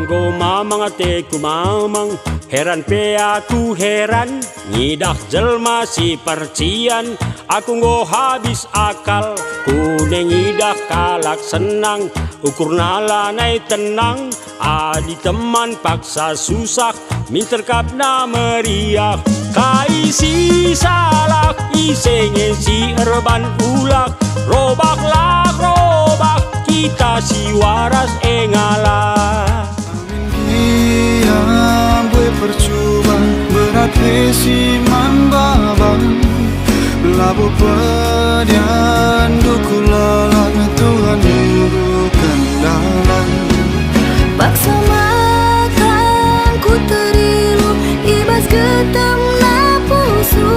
Anggo mamang ateku mamang, heran pe aku heran, ngidak jelma si percian, aku nggo habis akal, kuning ngidak kalak senang, ukur nalanai tenang, adi teman paksa susah, minterkap na meriah, kaisi salah, isenge si erban ulak, robak lak robak, kita si waras engalah. Yang gue percuma berat si mambabang labu pedian duku lalang Tuhan bukan dalam paksa makan ku terilu ibas getam napusu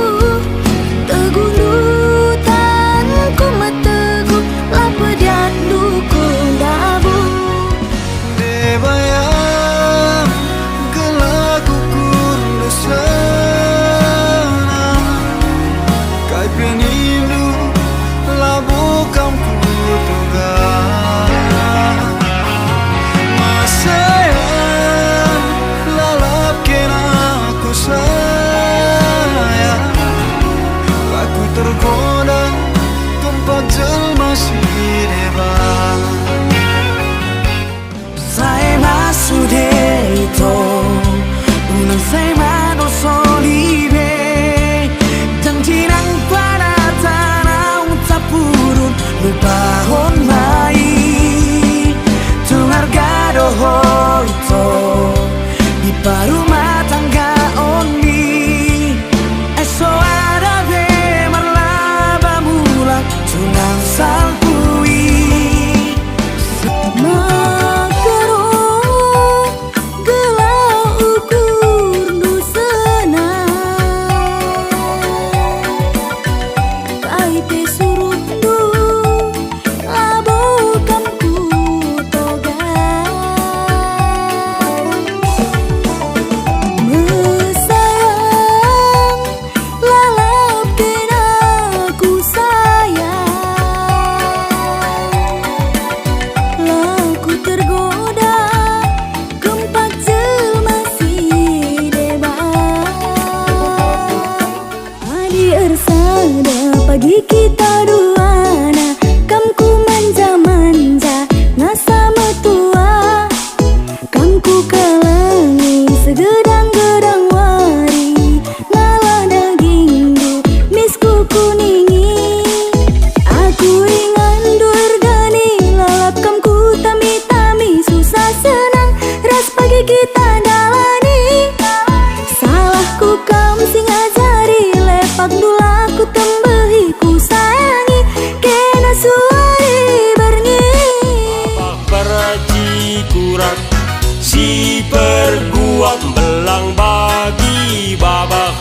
tegundutan ku metegu lapedian duku dabu debayang tergoda tempat jelma si debat saya masuk itu ulang saya manusia solibe janji nang pada tanah ucap purun berpahon mai tungar gadoho itu di rumah tangga oni eso tunang salpui makaro gelau ukur dusana kaite surut du labokam ku toga mesayang lalap kena ku sayang pagi kita duana kamku manja-manja ngasa metua kamku kalangi segedang-gedang wari ngalah daging du misku kuningi aku ringan durgani lalap kamku tami-tami susah senang ras pagi kita dalani salahku kam sing ajari lepak dulaku tembehi ku sayangi kena suari bernyi babak perci kurak si perguak belang bagi babak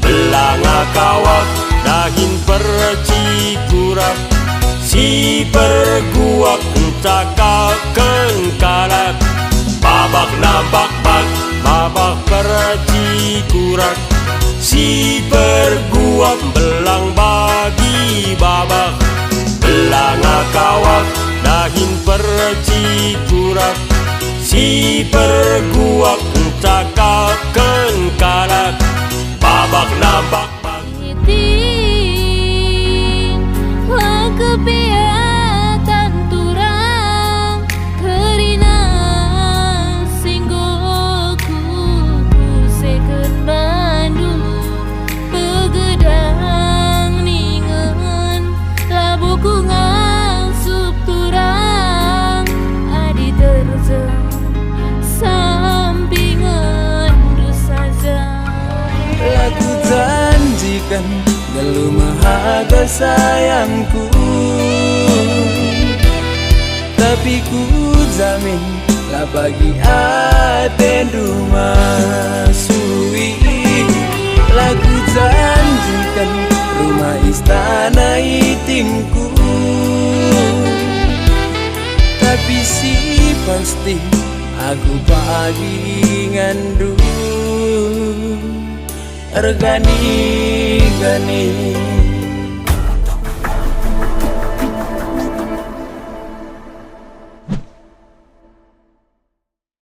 belang akawak dahin perci kurak si perguak entakaken kalak babak nabak bak babak perci kurak si perguak belang bagi babak belang akawak dahin perci kurak si perguak entakaken kalak babak nabak bak kepiatan turang kerina singgoku seken Bandung pegedang ningen labuku ngasup turang adi terjang sampingan saja aku janjikan gelu mahaga sayangku tapi ku jamin lah bagi aten rumah suwi lagu janjikan rumah istana itimku tapi si pasti aku pagi ngandu Organi gani